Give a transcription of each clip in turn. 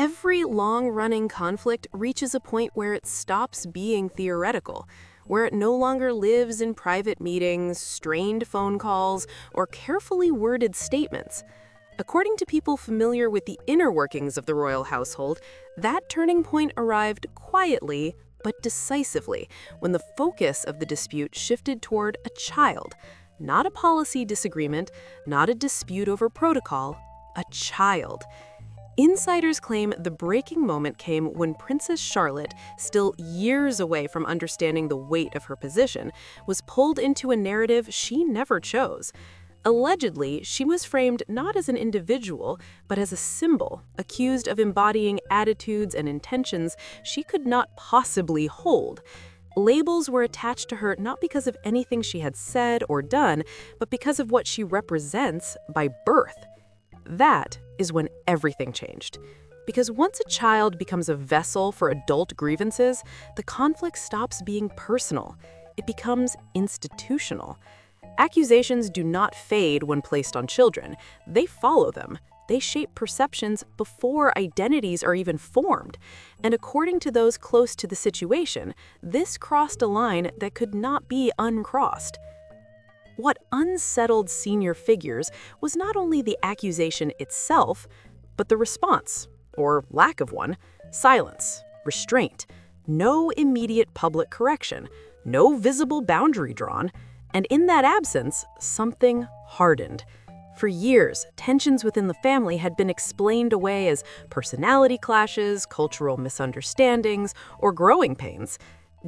Every long-running conflict reaches a point where it stops being theoretical, where it no longer lives in private meetings, strained phone calls, or carefully worded statements. According to people familiar with the inner workings of the royal household, that turning point arrived quietly but decisively when the focus of the dispute shifted toward a child. Not a policy disagreement, not a dispute over protocol, a child. Insiders claim the breaking moment came when Princess Charlotte, still years away from understanding the weight of her position, was pulled into a narrative she never chose. Allegedly, she was framed not as an individual, but as a symbol, accused of embodying attitudes and intentions she could not possibly hold. Labels were attached to her not because of anything she had said or done, but because of what she represents by birth. That is when everything changed. Because once a child becomes a vessel for adult grievances, the conflict stops being personal. It becomes institutional. Accusations do not fade when placed on children. They follow them. They shape perceptions before identities are even formed. And according to those close to the situation, this crossed a line that could not be uncrossed. What unsettled senior figures was not only the accusation itself, but the response, or lack of one, silence, restraint, no immediate public correction, no visible boundary drawn, and in that absence, something hardened. For years, tensions within the family had been explained away as personality clashes, cultural misunderstandings, or growing pains.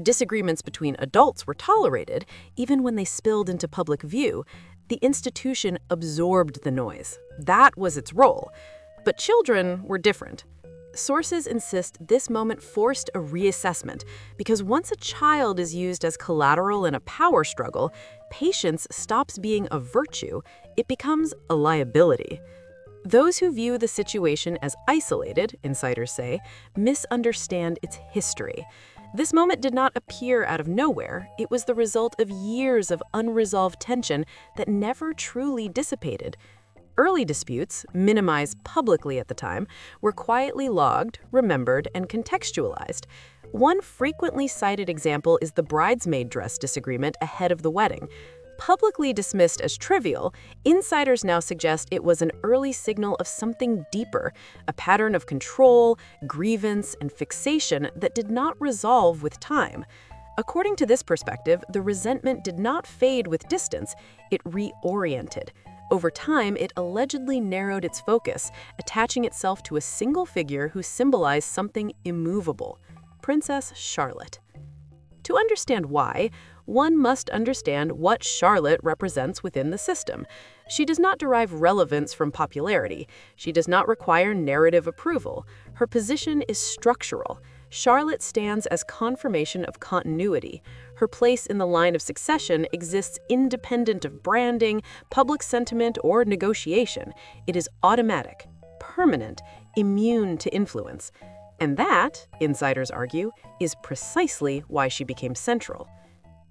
Disagreements between adults were tolerated, even when they spilled into public view. The institution absorbed the noise. That was its role. But children were different. Sources insist this moment forced a reassessment, because once a child is used as collateral in a power struggle, patience stops being a virtue, it becomes a liability. Those who view the situation as isolated, insiders say, misunderstand its history. This moment did not appear out of nowhere. It was the result of years of unresolved tension that never truly dissipated. Early disputes, minimized publicly at the time, were quietly logged, remembered, and contextualized. One frequently cited example is the bridesmaid dress disagreement ahead of the wedding. Publicly dismissed as trivial, insiders now suggest it was an early signal of something deeper, a pattern of control, grievance, and fixation that did not resolve with time. According to this perspective, the resentment did not fade with distance, it reoriented. Over time, it allegedly narrowed its focus, attaching itself to a single figure who symbolized something immovable: Princess Charlotte. To understand why, one must understand what Charlotte represents within the system. She does not derive relevance from popularity. She does not require narrative approval. Her position is structural. Charlotte stands as confirmation of continuity. Her place in the line of succession exists independent of branding, public sentiment, or negotiation. It is automatic, permanent, immune to influence. And that, insiders argue, is precisely why she became central.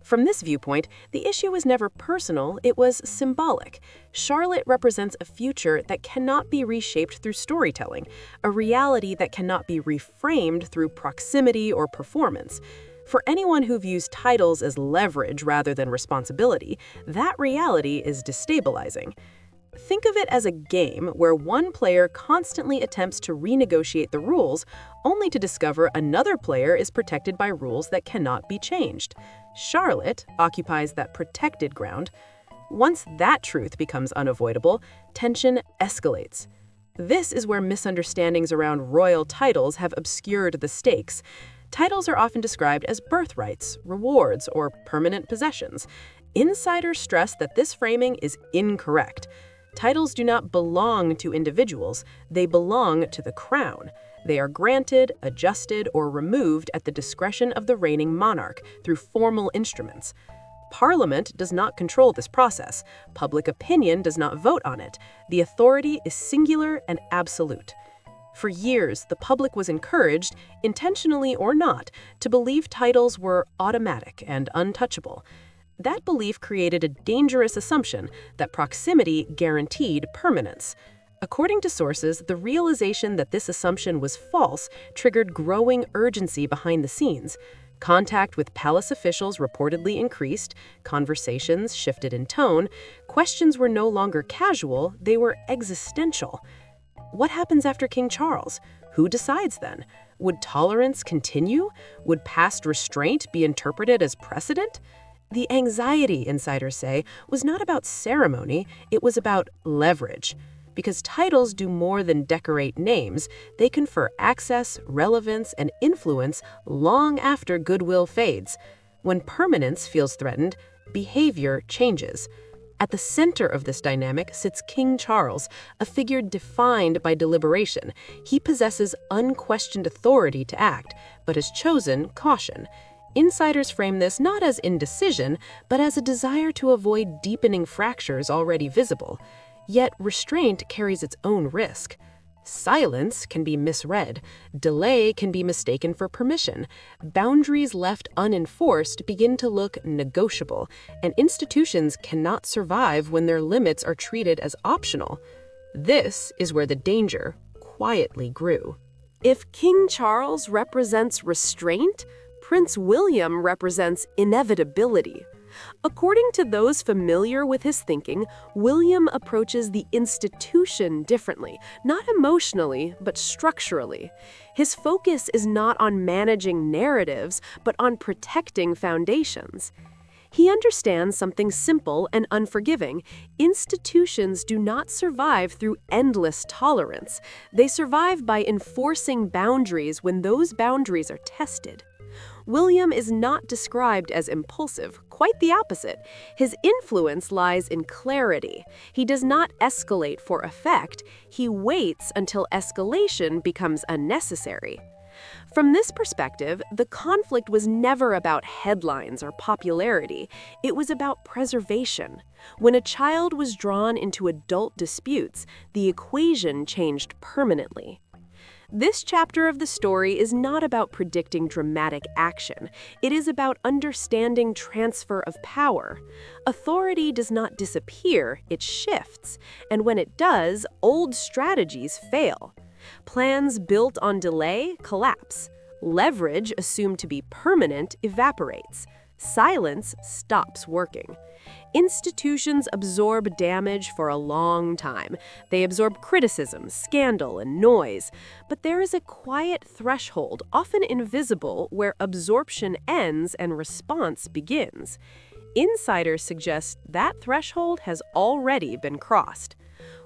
From this viewpoint, the issue was never personal, it was symbolic. Charlotte represents a future that cannot be reshaped through storytelling, a reality that cannot be reframed through proximity or performance. For anyone who views titles as leverage rather than responsibility, that reality is destabilizing. Think of it as a game where one player constantly attempts to renegotiate the rules, only to discover another player is protected by rules that cannot be changed. Charlotte occupies that protected ground. Once that truth becomes unavoidable, tension escalates. This is where misunderstandings around royal titles have obscured the stakes. Titles are often described as birthrights, rewards, or permanent possessions. Insiders stress that this framing is incorrect. Titles do not belong to individuals, they belong to the crown. They are granted, adjusted, or removed at the discretion of the reigning monarch through formal instruments. Parliament does not control this process. Public opinion does not vote on it. The authority is singular and absolute. For years, the public was encouraged, intentionally or not, to believe titles were automatic and untouchable. That belief created a dangerous assumption that proximity guaranteed permanence. According to sources, the realization that this assumption was false triggered growing urgency behind the scenes. Contact with palace officials reportedly increased, conversations shifted in tone, questions were no longer casual, they were existential. What happens after King Charles? Who decides then? Would tolerance continue? Would past restraint be interpreted as precedent? The anxiety, insiders say, was not about ceremony, it was about leverage. Because titles do more than decorate names, they confer access, relevance, and influence long after goodwill fades. When permanence feels threatened, behavior changes. At the center of this dynamic sits King Charles, a figure defined by deliberation. He possesses unquestioned authority to act, but has chosen caution. Insiders frame this not as indecision, but as a desire to avoid deepening fractures already visible. Yet restraint carries its own risk. Silence can be misread. Delay can be mistaken for permission. Boundaries left unenforced begin to look negotiable, and institutions cannot survive when their limits are treated as optional. This is where the danger quietly grew. If King Charles represents restraint, Prince William represents inevitability. According to those familiar with his thinking, William approaches the institution differently, not emotionally, but structurally. His focus is not on managing narratives, but on protecting foundations. He understands something simple and unforgiving. Institutions do not survive through endless tolerance. They survive by enforcing boundaries when those boundaries are tested. William is not described as impulsive, quite the opposite. His influence lies in clarity. He does not escalate for effect, he waits until escalation becomes unnecessary. From this perspective, the conflict was never about headlines or popularity. It was about preservation. When a child was drawn into adult disputes, the equation changed permanently. This chapter of the story is not about predicting dramatic action. It is about understanding transfer of power. Authority does not disappear, it shifts. And when it does, old strategies fail. Plans built on delay collapse. Leverage, assumed to be permanent, evaporates. Silence stops working. Institutions absorb damage for a long time. They absorb criticism, scandal, and noise. But there is a quiet threshold, often invisible, where absorption ends and response begins. Insiders suggest that threshold has already been crossed.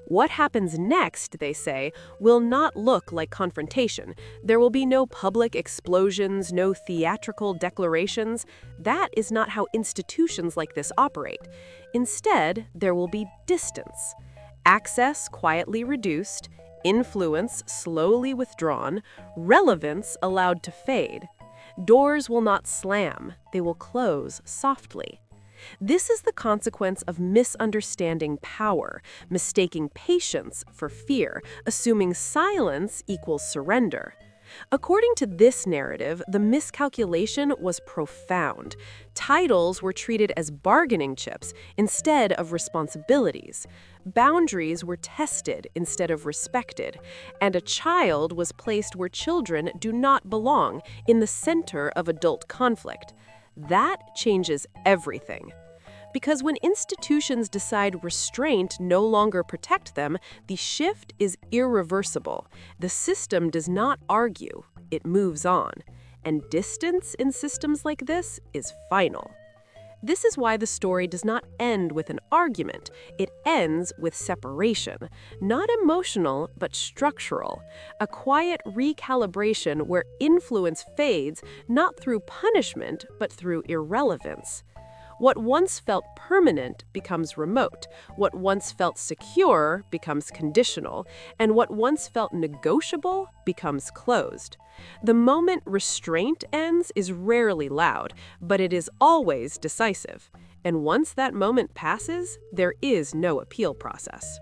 What happens next, they say, will not look like confrontation. There will be no public explosions, no theatrical declarations. That is not how institutions like this operate. Instead, there will be distance. Access quietly reduced, influence slowly withdrawn, relevance allowed to fade. Doors will not slam, they will close softly. This is the consequence of misunderstanding power, mistaking patience for fear, assuming silence equals surrender. According to this narrative, the miscalculation was profound. Titles were treated as bargaining chips instead of responsibilities. Boundaries were tested instead of respected. And a child was placed where children do not belong, in the center of adult conflict. That changes everything. Because when institutions decide restraint no longer protect them, the shift is irreversible. The system does not argue, it moves on. And distance in systems like this is final. This is why the story does not end with an argument. It ends with separation, not emotional, but structural. A quiet recalibration where influence fades, not through punishment, but through irrelevance. What once felt permanent becomes remote. What once felt secure becomes conditional. And what once felt negotiable becomes closed. The moment restraint ends is rarely loud, but it is always decisive. And once that moment passes, there is no appeal process.